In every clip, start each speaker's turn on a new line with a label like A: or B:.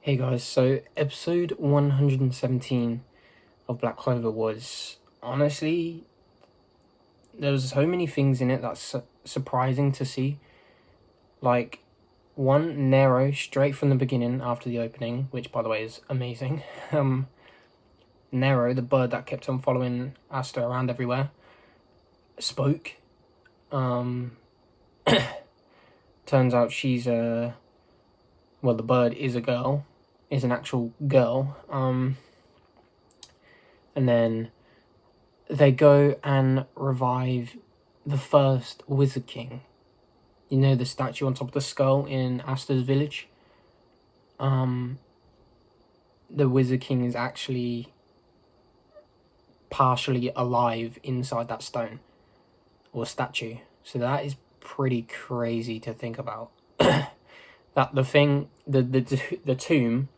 A: Hey guys, so episode 117 of Black Clover was honestly, there was so many things in it that's surprising to see. Like, one, Nero, straight from the beginning after the opening, which by the way is amazing. Nero, the bird that kept on following Asta around everywhere, spoke. Turns out she's the bird is a girl. Is an actual girl. And then they go and revive the first Wizard King. You know, the statue on top of the skull in Asta's village? The Wizard King is actually partially alive inside that stone or statue. So that is pretty crazy to think about. That the tomb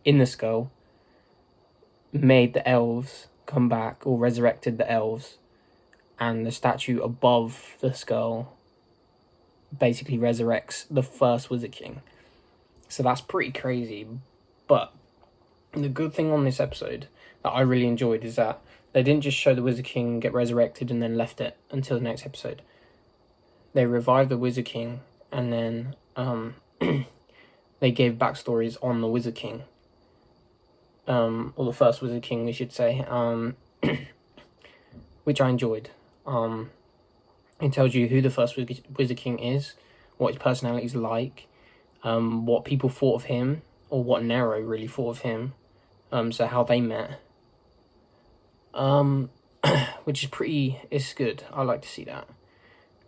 A: in the skull made the elves come back, or resurrected the elves, and the statue above the skull basically resurrects the first Wizard King. So that's pretty crazy. But the good thing on this episode that I really enjoyed is that they didn't just show the Wizard King get resurrected and then left it until the next episode. They revived the Wizard King and then they gave backstories on the Wizard King. Or the first Wizard King, we should say. Which I enjoyed. It tells you who the first Wizard King is, what his personality is like, what people thought of him, or what Nero really thought of him. So how they met. Which is good. I like to see that.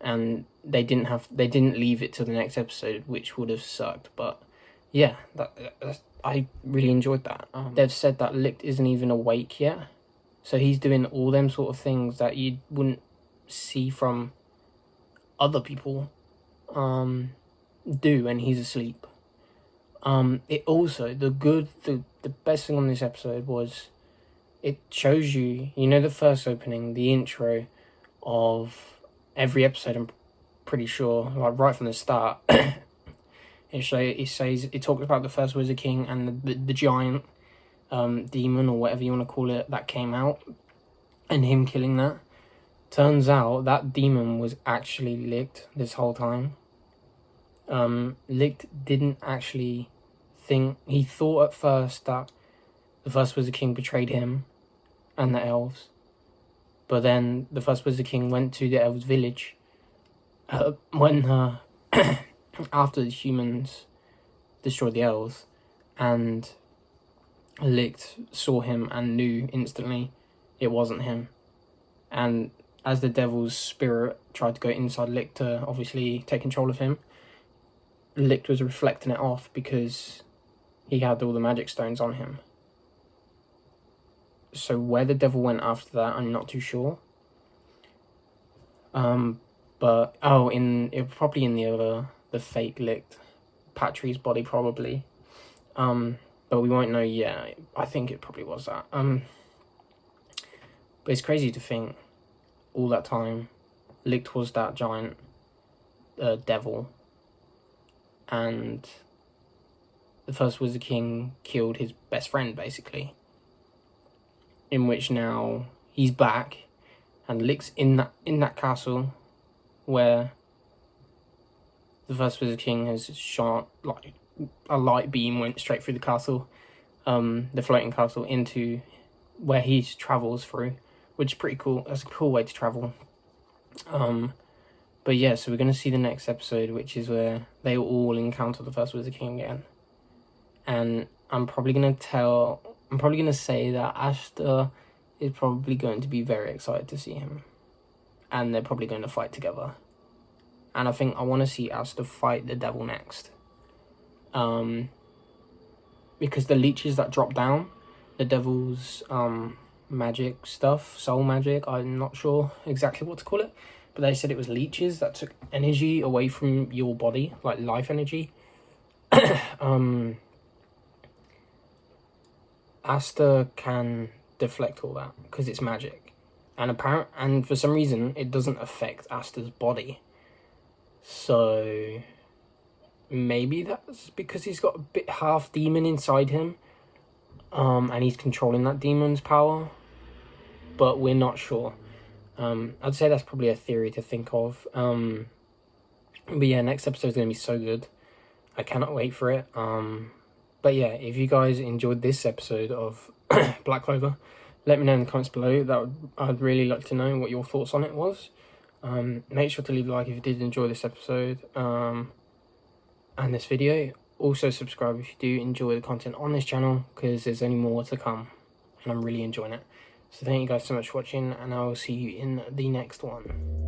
A: And they didn't leave it till the next episode, which would have sucked. But yeah, I really enjoyed that. They've said that Licht isn't even awake yet, so he's doing all them sort of things that you wouldn't see from other people do when he's asleep. It also, the best thing on this episode was it shows you know, the first opening, the intro of every episode, I'm pretty sure, like right from the start. It talks about the first Wizard King and the giant demon, or whatever you want to call it, that came out, and him killing that. Turns out that demon was actually Licht this whole time. Licht didn't actually think... He thought at first that the first Wizard King betrayed him and the elves. But then the first Wizard King went to the elves' village after the humans destroyed the elves, and Licht saw him and knew instantly it wasn't him. And as the devil's spirit tried to go inside Licht to obviously take control of him, Licht was reflecting it off because he had all the magic stones on him. So where the devil went after that, I'm not too sure. But probably in the fake Licht, Patri's body probably. But we won't know yet. I think it probably was that. But it's crazy to think all that time Licht was that giant devil, and the first Wizard King killed his best friend, basically. In which now he's back, and Licht's in that castle where the first Wizard King has shot, like a light beam went straight through the castle, the floating castle, into where he travels through, which is pretty cool. That's a cool way to travel. But yeah, so we're going to see the next episode, which is where they all encounter the first Wizard King again. And I'm probably going to say that Asta is probably going to be very excited to see him. And they're probably going to fight together. And I think I want to see Asta fight the devil next. Because the leeches that drop down, the devil's magic stuff, soul magic, I'm not sure exactly what to call it, but they said it was leeches that took energy away from your body, like life energy. Asta can deflect all that because it's magic, and for some reason it doesn't affect Asta's body. So maybe that's because he's got a bit half demon inside him, and he's controlling that demon's power, but we're not sure. I'd say that's probably a theory to think of. But yeah, next episode is going to be so good. I cannot wait for it. But yeah, if you guys enjoyed this episode of Black Clover, let me know in the comments below. I'd really like to know what your thoughts on it was. Make sure to leave a like if you did enjoy this episode and this video. Also subscribe if you do enjoy the content on this channel, because there's only more to come and I'm really enjoying it. So thank you guys so much for watching, and I will see you in the next one.